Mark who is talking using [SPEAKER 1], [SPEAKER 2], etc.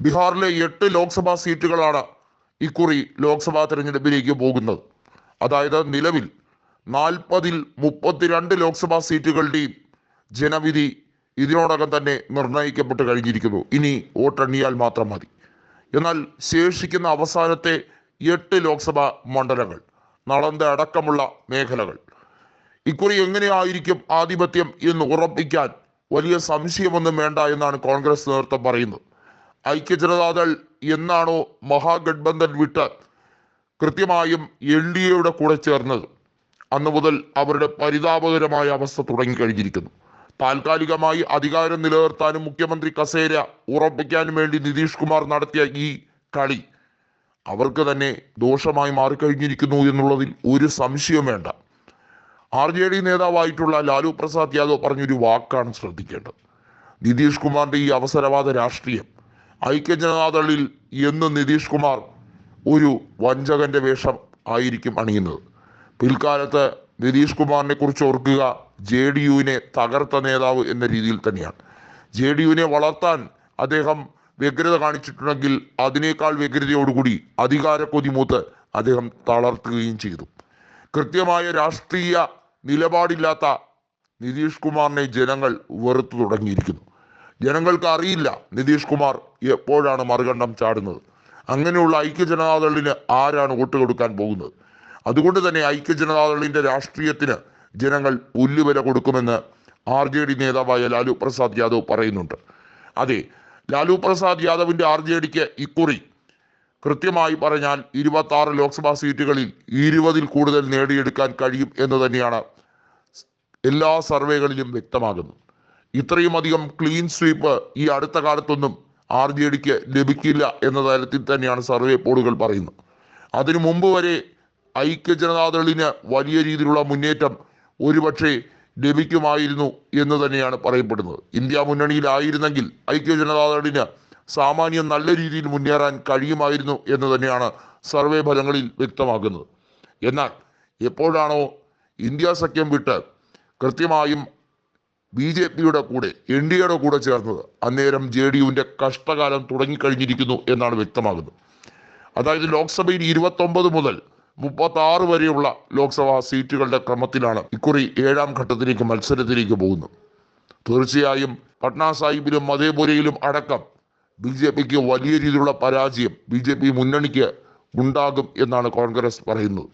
[SPEAKER 1] ബീഹാറിലെ 8 ലോക്സഭാ സീറ്റുകളാണ് ഇക്കുറി ലോക്സഭാ തെരഞ്ഞെടുപ്പിലേക്ക് പോകുന്നത്. അതായത് നിലവിൽ 40-ൽ 32 ലോക്സഭാ സീറ്റുകളുടെയും ജനവിധി ഇതിനോടകം തന്നെ നിർണയിക്കപ്പെട്ട് കഴിഞ്ഞിരിക്കുന്നു. ഇനി വോട്ടെണ്ണിയാൽ മാത്രം മതി. എന്നാൽ ശേഷിക്കുന്ന അവസാനത്തെ 8 ലോക്സഭാ മണ്ഡലങ്ങൾ, നളന്ദ അടക്കമുള്ള മേഖലകൾ, ഇക്കുറി എങ്ങനെയായിരിക്കും ആധിപത്യം എന്ന് ഉറപ്പിക്കാൻ വലിയ സംശയമൊന്നും വേണ്ട എന്നാണ് കോൺഗ്രസ് നേതൃത്വം പറയുന്നത്. ഐക്യജനതാദൾ എന്നാണോ മഹാഗഡ്ബന്ധൻ വിട്ട് കൃത്യമായും NDAയുടെ കൂടെ ചേർന്നത്, അന്നു മുതൽ അവരുടെ പരിതാപകരമായ അവസ്ഥ തുടങ്ങിക്കഴിഞ്ഞിരിക്കുന്നു. താൽക്കാലികമായി അധികാരം നിലനിർത്താനും മുഖ്യമന്ത്രി കസേര ഉറപ്പിക്കാനും വേണ്ടി നിതീഷ് കുമാർ നടത്തിയ ഈ കളി അവർക്ക് തന്നെ ദോഷമായി മാറിക്കഴിഞ്ഞിരിക്കുന്നു എന്നുള്ളതിൽ ഒരു സംശയവും വേണ്ട. RJD നേതാവായിട്ടുള്ള ലാലു പ്രസാദ് യാദവ് പറഞ്ഞൊരു വാക്കാണ് ശ്രദ്ധിക്കേണ്ടത്. നിതീഷ് കുമാറിന്റെ ഈ അവസരവാദ രാഷ്ട്രീയം, ഐക്യജനതാദളിൽ എന്ന് നിതീഷ് കുമാർ ഒരു വഞ്ചകന്റെ വേഷം ആയിരിക്കും അണിയുന്നത്. പിൽക്കാലത്ത് നിതീഷ് കുമാറിനെ കുറിച്ച് ഓർക്കുക, JDUവിനെ തകർത്ത നേതാവ് എന്ന രീതിയിൽ തന്നെയാണ്. JDUവിനെ വളർത്താൻ അദ്ദേഹം വ്യഗ്രത കാണിച്ചിട്ടുണ്ടെങ്കിൽ അതിനേക്കാൾ വ്യഗ്രതയോടുകൂടി അധികാര കൊതിമൂത്ത് അദ്ദേഹം തളർത്തുകയും ചെയ്തു. കൃത്യമായ രാഷ്ട്രീയ നിലപാടില്ലാത്ത നിതീഷ് കുമാറിനെ ജനങ്ങൾ വെറുത്തു തുടങ്ങിയിരിക്കുന്നു. ജനങ്ങൾക്ക് അറിയില്ല നിതീഷ് കുമാർ എപ്പോഴാണ് മറുകണ്ഠം ചാടുന്നത്. അങ്ങനെയുള്ള ഐക്യജനതാദളിന് ആരാണ് വോട്ട് കൊടുക്കാൻ പോകുന്നത്? അതുകൊണ്ട് തന്നെ ഐക്യജനതാദളിന്റെ രാഷ്ട്രീയത്തിന് ജനങ്ങൾ പുല്ലുവില കൊടുക്കുമെന്ന് RJD നേതാവായ ലാലു പ്രസാദ് യാദവ് പറയുന്നുണ്ട്. അതെ, ലാലു പ്രസാദ് യാദവിന്റെ RJDക്ക് ഇക്കുറി കൃത്യമായി പറഞ്ഞാൽ 26 ലോക്സഭാ സീറ്റുകളിൽ 20-ൽ കൂടുതൽ നേടിയെടുക്കാൻ കഴിയും എന്ന് തന്നെയാണ് എല്ലാ സർവേകളിലും വ്യക്തമാകുന്നത്. ഇത്രയും അധികം ക്ലീൻ സ്വീപ്പ് ഈ അടുത്ത കാലത്തൊന്നും RJDക്ക് ലഭിക്കില്ല എന്ന തരത്തിൽ തന്നെയാണ് സർവേ പോളുകൾ പറയുന്നത്. അതിനു മുമ്പ് വരെ ഐക്യജനതാദളിന് വലിയ രീതിയിലുള്ള മുന്നേറ്റം ഒരുപക്ഷെ ലഭിക്കുമായിരുന്നു എന്ന് തന്നെയാണ് പറയപ്പെടുന്നത്. ഇന്ത്യ മുന്നണിയിലായിരുന്നെങ്കിൽ ഐക്യജനതാദളിന് സാമാന്യം നല്ല രീതിയിൽ മുന്നേറാൻ കഴിയുമായിരുന്നു എന്ന് തന്നെയാണ് സർവേ ഫലങ്ങളിൽ വ്യക്തമാക്കുന്നത്. എന്നാൽ എപ്പോഴാണോ ഇന്ത്യ സഖ്യം വിട്ട് കൃത്യമായും BJPയുടെ കൂടെ NDAയുടെ കൂടെ ചേർന്നത്, അന്നേരം JDUവിന്റെ കഷ്ടകാലം തുടങ്ങിക്കഴിഞ്ഞിരിക്കുന്നു എന്നാണ് വ്യക്തമാകുന്നത്. അതായത് ലോക്സഭയിൽ 29 മുതൽ 36 വരെയുള്ള ലോക്സഭാ സീറ്റുകളുടെ ക്രമത്തിലാണ് ഇക്കുറി 7ാം ഘട്ടത്തിലേക്ക് മത്സരത്തിലേക്ക് പോകുന്നത്. തീർച്ചയായും പട്ന സാഹിബിലും മധേപുരയിലും അടക്കം BJPക്ക് വലിയ രീതിയിലുള്ള പരാജയം BJP മുന്നണിക്ക് ഉണ്ടാകും എന്നാണ് കോൺഗ്രസ് പറയുന്നത്.